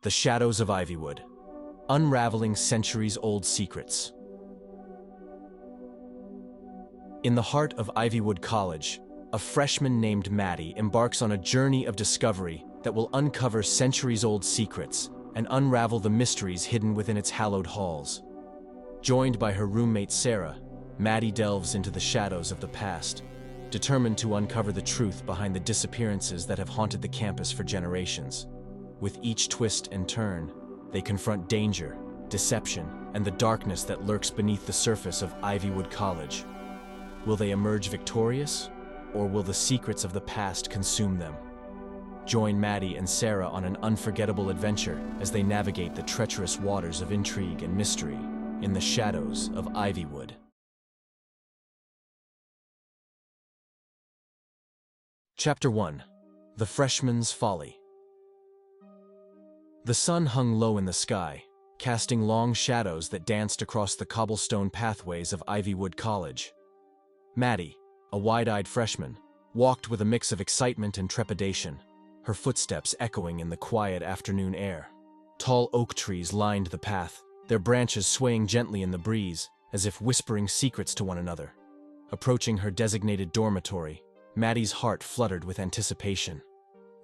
The Shadows of Ivywood. Unraveling centuries-old secrets. In the heart of Ivywood College, a freshman named Maddie embarks on a journey of discovery that will uncover centuries-old secrets and unravel the mysteries hidden within its hallowed halls. Joined by her roommate Sarah, Maddie delves into the shadows of the past, determined to uncover the truth behind the disappearances that have haunted the campus for generations. With each twist and turn, they confront danger, deception, and the darkness that lurks beneath the surface of Ivywood College. Will they emerge victorious, or will the secrets of the past consume them? Join Maddie and Sarah on an unforgettable adventure as they navigate the treacherous waters of intrigue and mystery in the Shadows of Ivywood. Chapter 1. The Freshman's Folly. The sun hung low in the sky, casting long shadows that danced across the cobblestone pathways of Ivywood College. Maddie, a wide-eyed freshman, walked with a mix of excitement and trepidation, her footsteps echoing in the quiet afternoon air. Tall oak trees lined the path, their branches swaying gently in the breeze, as if whispering secrets to one another. Approaching her designated dormitory, Maddie's heart fluttered with anticipation.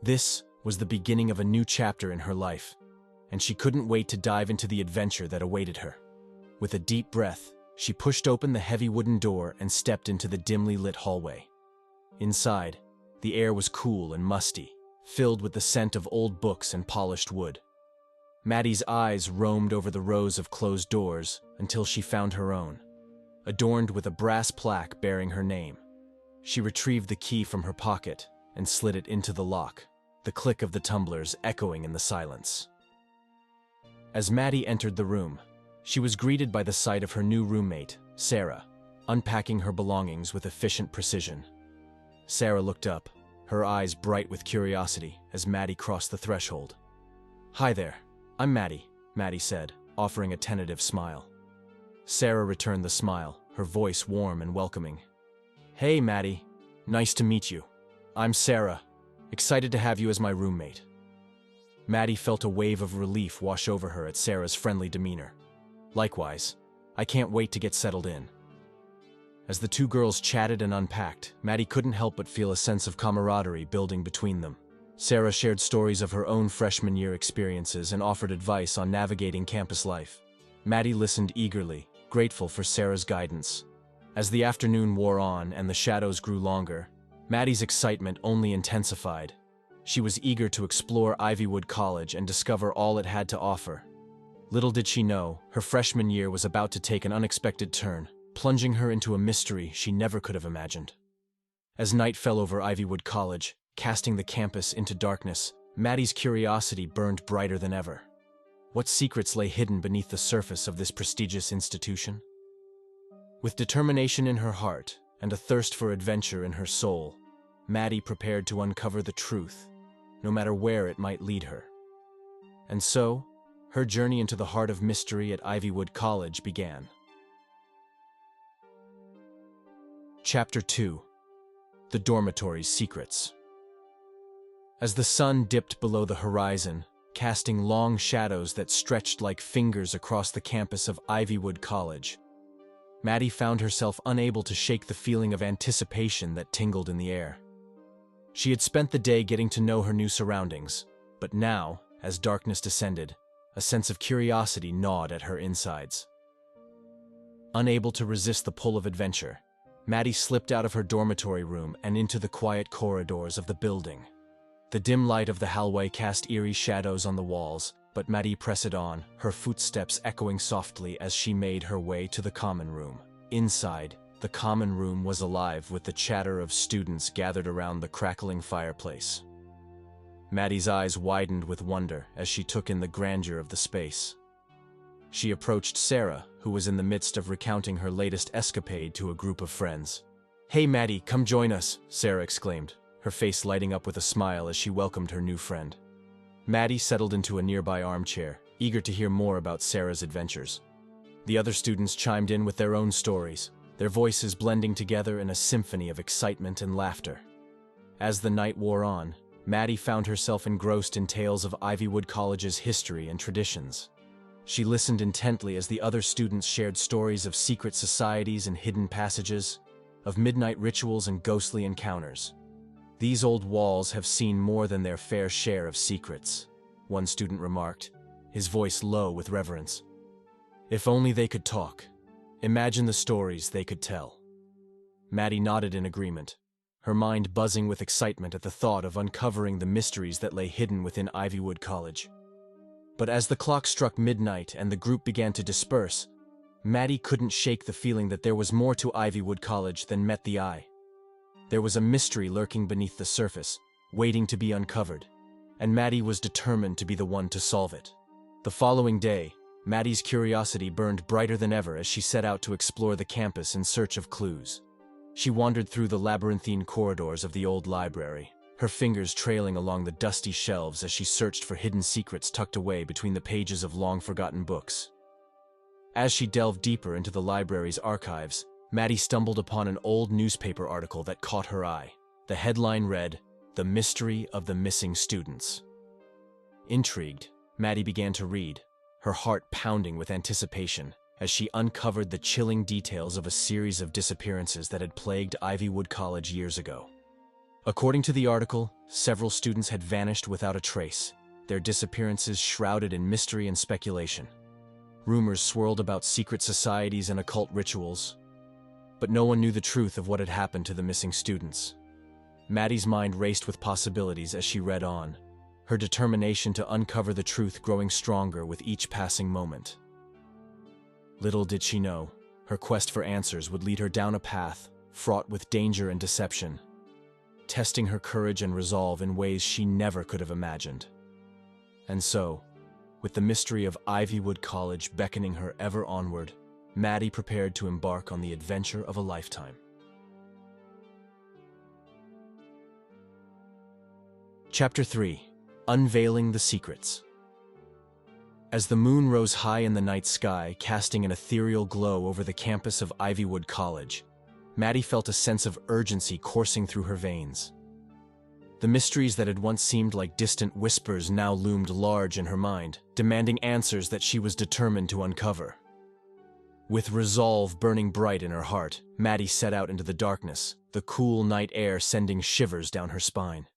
This was the beginning of a new chapter in her life, and she couldn't wait to dive into the adventure that awaited her. With a deep breath, she pushed open the heavy wooden door and stepped into the dimly lit hallway. Inside, the air was cool and musty, filled with the scent of old books and polished wood. Maddie's eyes roamed over the rows of closed doors until she found her own, adorned with a brass plaque bearing her name. She retrieved the key from her pocket and slid it into the lock, the click of the tumblers echoing in the silence. As Maddie entered the room, she was greeted by the sight of her new roommate, Sarah, unpacking her belongings with efficient precision. Sarah looked up, her eyes bright with curiosity as Maddie crossed the threshold. "Hi there, I'm Maddie," Maddie said, offering a tentative smile. Sarah returned the smile, her voice warm and welcoming. "Hey, Maddie. Nice to meet you. I'm Sarah. Excited to have you as my roommate." Maddie felt a wave of relief wash over her at Sarah's friendly demeanor. "Likewise, I can't wait to get settled in." As the two girls chatted and unpacked, Maddie couldn't help but feel a sense of camaraderie building between them. Sarah shared stories of her own freshman year experiences and offered advice on navigating campus life. Maddie listened eagerly, grateful for Sarah's guidance. As the afternoon wore on and the shadows grew longer, Maddie's excitement only intensified. She was eager to explore Ivywood College and discover all it had to offer. Little did she know, her freshman year was about to take an unexpected turn, plunging her into a mystery she never could have imagined. As night fell over Ivywood College, casting the campus into darkness, Maddie's curiosity burned brighter than ever. What secrets lay hidden beneath the surface of this prestigious institution? With determination in her heart and a thirst for adventure in her soul, Maddie prepared to uncover the truth, no matter where it might lead her. And so, her journey into the heart of mystery at Ivywood College began. Chapter 2. The Dormitory's Secrets. As the sun dipped below the horizon, casting long shadows that stretched like fingers across the campus of Ivywood College, Maddie found herself unable to shake the feeling of anticipation that tingled in the air. She had spent the day getting to know her new surroundings, but now, as darkness descended, a sense of curiosity gnawed at her insides. Unable to resist the pull of adventure, Maddie slipped out of her dormitory room and into the quiet corridors of the building. The dim light of the hallway cast eerie shadows on the walls, but Maddie pressed on, her footsteps echoing softly as she made her way to the common room. Inside, the common room was alive with the chatter of students gathered around the crackling fireplace. Maddie's eyes widened with wonder as she took in the grandeur of the space. She approached Sarah, who was in the midst of recounting her latest escapade to a group of friends. "Hey Maddie, come join us," Sarah exclaimed, her face lighting up with a smile as she welcomed her new friend. Maddie settled into a nearby armchair, eager to hear more about Sarah's adventures. The other students chimed in with their own stories, their voices blending together in a symphony of excitement and laughter. As the night wore on, Maddie found herself engrossed in tales of Ivywood College's history and traditions. She listened intently as the other students shared stories of secret societies and hidden passages, of midnight rituals and ghostly encounters. "These old walls have seen more than their fair share of secrets," one student remarked, his voice low with reverence. "If only they could talk. Imagine the stories they could tell." Maddie nodded in agreement, her mind buzzing with excitement at the thought of uncovering the mysteries that lay hidden within Ivywood College. But as the clock struck midnight and the group began to disperse, Maddie couldn't shake the feeling that there was more to Ivywood College than met the eye. There was a mystery lurking beneath the surface, waiting to be uncovered, and Maddie was determined to be the one to solve it. The following day, Maddie's curiosity burned brighter than ever as she set out to explore the campus in search of clues. She wandered through the labyrinthine corridors of the old library, her fingers trailing along the dusty shelves as she searched for hidden secrets tucked away between the pages of long-forgotten books. As she delved deeper into the library's archives, Maddie stumbled upon an old newspaper article that caught her eye. The headline read, "The Mystery of the Missing Students." Intrigued, Maddie began to read, her heart pounding with anticipation as she uncovered the chilling details of a series of disappearances that had plagued Ivywood College years ago. According to the article, several students had vanished without a trace, their disappearances shrouded in mystery and speculation. Rumors swirled about secret societies and occult rituals, but no one knew the truth of what had happened to the missing students. Maddie's mind raced with possibilities as she read on, her determination to uncover the truth growing stronger with each passing moment. Little did she know, her quest for answers would lead her down a path fraught with danger and deception, testing her courage and resolve in ways she never could have imagined. And so, with the mystery of Ivywood College beckoning her ever onward, Maddie prepared to embark on the adventure of a lifetime. Chapter 3. Unveiling the Secrets. As the moon rose high in the night sky, casting an ethereal glow over the campus of Ivywood College, Maddie felt a sense of urgency coursing through her veins. The mysteries that had once seemed like distant whispers now loomed large in her mind, demanding answers that she was determined to uncover. With resolve burning bright in her heart, Maddie set out into the darkness, the cool night air sending shivers down her spine.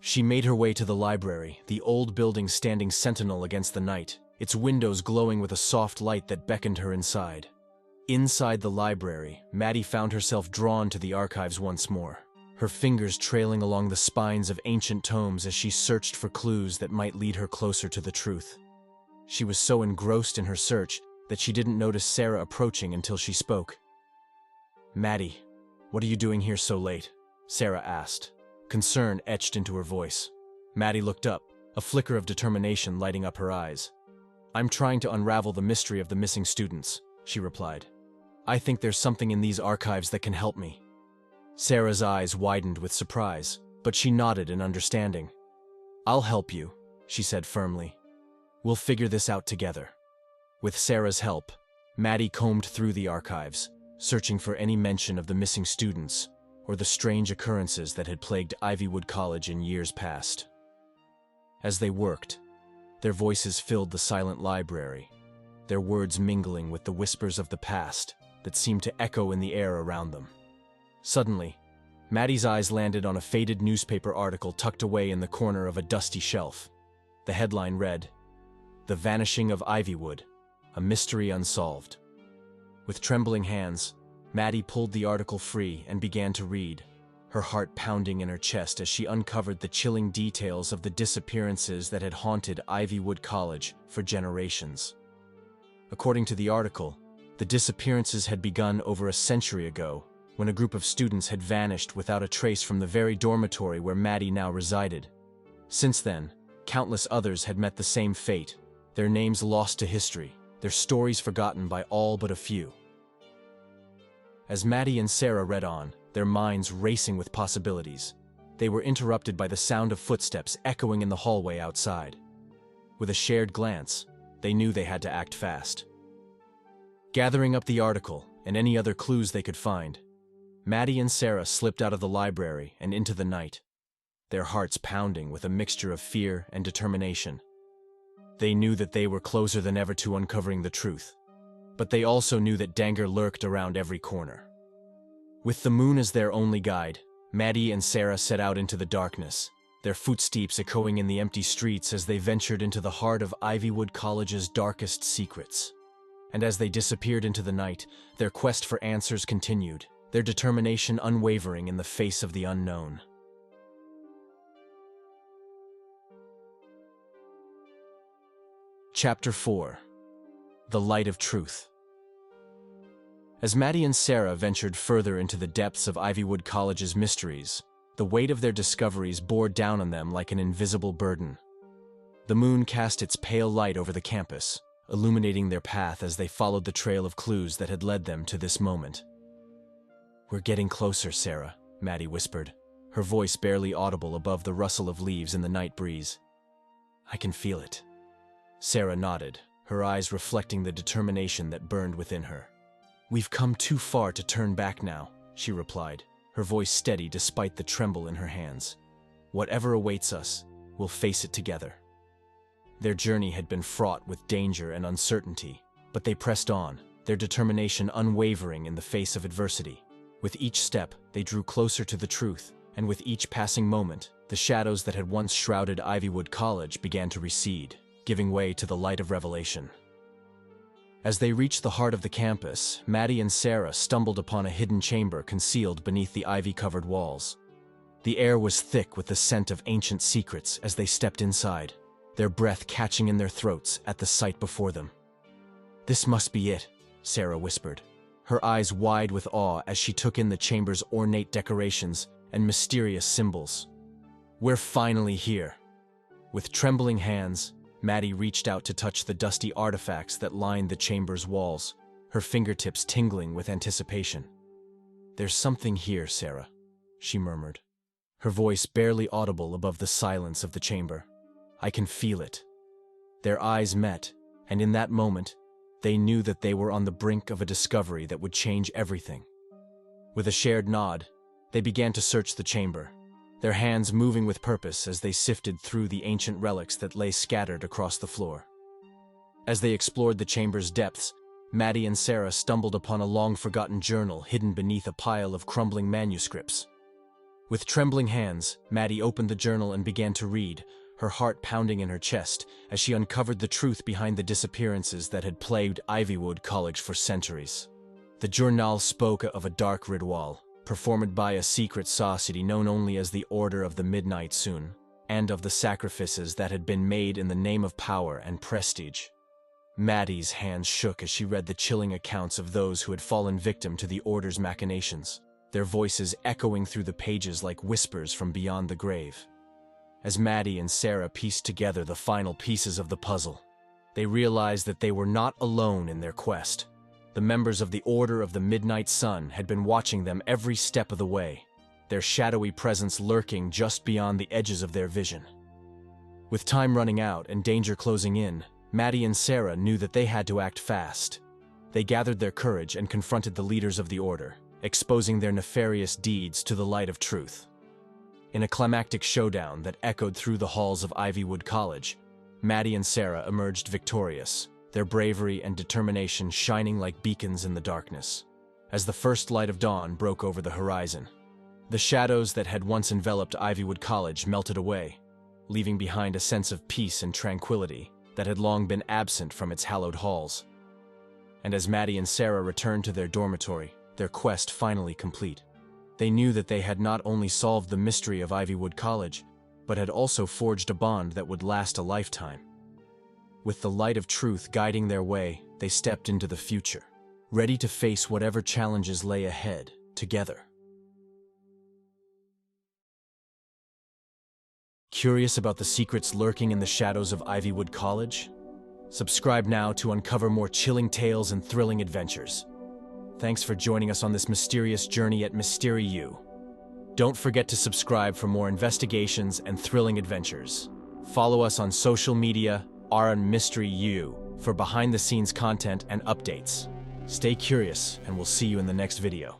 She made her way to the library, the old building standing sentinel against the night, its windows glowing with a soft light that beckoned her inside. Inside the library, Maddie found herself drawn to the archives once more, her fingers trailing along the spines of ancient tomes as she searched for clues that might lead her closer to the truth. She was so engrossed in her search that she didn't notice Sarah approaching until she spoke. "Maddie, what are you doing here so late?" Sarah asked, concern etched into her voice. Maddie looked up, a flicker of determination lighting up her eyes. "I'm trying to unravel the mystery of the missing students," she replied. "I think there's something in these archives that can help me." Sarah's eyes widened with surprise, but she nodded in understanding. "I'll help you," she said firmly. "We'll figure this out together." With Sarah's help, Maddie combed through the archives, searching for any mention of the missing students or the strange occurrences that had plagued Ivywood College in years past. As they worked, their voices filled the silent library, their words mingling with the whispers of the past that seemed to echo in the air around them. Suddenly, Maddie's eyes landed on a faded newspaper article tucked away in the corner of a dusty shelf. The headline read, "The Vanishing of Ivywood, a Mystery Unsolved." With trembling hands, Maddie pulled the article free and began to read, her heart pounding in her chest as she uncovered the chilling details of the disappearances that had haunted Ivywood College for generations. According to the article, the disappearances had begun over a century ago, when a group of students had vanished without a trace from the very dormitory where Maddie now resided. Since then, countless others had met the same fate, their names lost to history, their stories forgotten by all but a few. As Maddie and Sarah read on, their minds racing with possibilities, they were interrupted by the sound of footsteps echoing in the hallway outside. With a shared glance, they knew they had to act fast. Gathering up the article and any other clues they could find, Maddie and Sarah slipped out of the library and into the night. their hearts pounding with a mixture of fear and determination. They knew that they were closer than ever to uncovering the truth, but they also knew that danger lurked around every corner. With the moon as their only guide, Maddie and Sarah set out into the darkness, their footsteps echoing in the empty streets as they ventured into the heart of Ivywood College's darkest secrets. And as they disappeared into the night, their quest for answers continued, their determination unwavering in the face of the unknown. Chapter 4. The Light of Truth. As Maddie and Sarah ventured further into the depths of Ivywood College's mysteries, the weight of their discoveries bore down on them like an invisible burden. The moon cast its pale light over the campus, illuminating their path as they followed the trail of clues that had led them to this moment. "We're getting closer, Sarah," Maddie whispered, her voice barely audible above the rustle of leaves in the night breeze. "I can feel it." Sarah nodded, her eyes reflecting the determination that burned within her. "We've come too far to turn back now," she replied, her voice steady despite the tremble in her hands. "Whatever awaits us, we'll face it together." Their journey had been fraught with danger and uncertainty, but they pressed on, their determination unwavering in the face of adversity. With each step, they drew closer to the truth, and with each passing moment, the shadows that had once shrouded Ivywood College began to recede, giving way to the light of revelation. As they reached the heart of the campus, Maddie and Sarah stumbled upon a hidden chamber concealed beneath the ivy-covered walls. The air was thick with the scent of ancient secrets as they stepped inside, their breath catching in their throats at the sight before them. "This must be it," Sarah whispered, her eyes wide with awe as she took in the chamber's ornate decorations and mysterious symbols. "We're finally here." With trembling hands, Maddie reached out to touch the dusty artifacts that lined the chamber's walls, her fingertips tingling with anticipation. "There's something here, Sarah," she murmured, her voice barely audible above the silence of the chamber. "I can feel it." Their eyes met, and in that moment, they knew that they were on the brink of a discovery that would change everything. With a shared nod, they began to search the chamber, their hands moving with purpose as they sifted through the ancient relics that lay scattered across the floor. As they explored the chamber's depths, Maddie and Sarah stumbled upon a long-forgotten journal hidden beneath a pile of crumbling manuscripts. With trembling hands, Maddie opened the journal and began to read, her heart pounding in her chest as she uncovered the truth behind the disappearances that had plagued Ivywood College for centuries. The journal spoke of a dark ritual, performed by a secret society known only as the Order of the Midnight Sun, and of the sacrifices that had been made in the name of power and prestige. Maddie's hands shook as she read the chilling accounts of those who had fallen victim to the Order's machinations, their voices echoing through the pages like whispers from beyond the grave. As Maddie and Sarah pieced together the final pieces of the puzzle, they realized that they were not alone in their quest. The members of the Order of the Midnight Sun had been watching them every step of the way, their shadowy presence lurking just beyond the edges of their vision. With time running out and danger closing in, Maddie and Sarah knew that they had to act fast. They gathered their courage and confronted the leaders of the Order, exposing their nefarious deeds to the light of truth. In a climactic showdown that echoed through the halls of Ivywood College, Maddie and Sarah emerged victorious, their bravery and determination shining like beacons in the darkness. As the first light of dawn broke over the horizon, the shadows that had once enveloped Ivywood College melted away, leaving behind a sense of peace and tranquility that had long been absent from its hallowed halls. And as Maddie and Sarah returned to their dormitory, their quest finally complete, they knew that they had not only solved the mystery of Ivywood College, but had also forged a bond that would last a lifetime. With the light of truth guiding their way, they stepped into the future, ready to face whatever challenges lay ahead, together. Curious about the secrets lurking in the shadows of Ivywood College? Subscribe now to uncover more chilling tales and thrilling adventures. Thanks for joining us on this mysterious journey at Mystery-U. Don't forget to subscribe for more investigations and thrilling adventures. Follow us on social media, on Mystery-U, for behind-the-scenes content and updates. Stay curious, and we'll see you in the next video.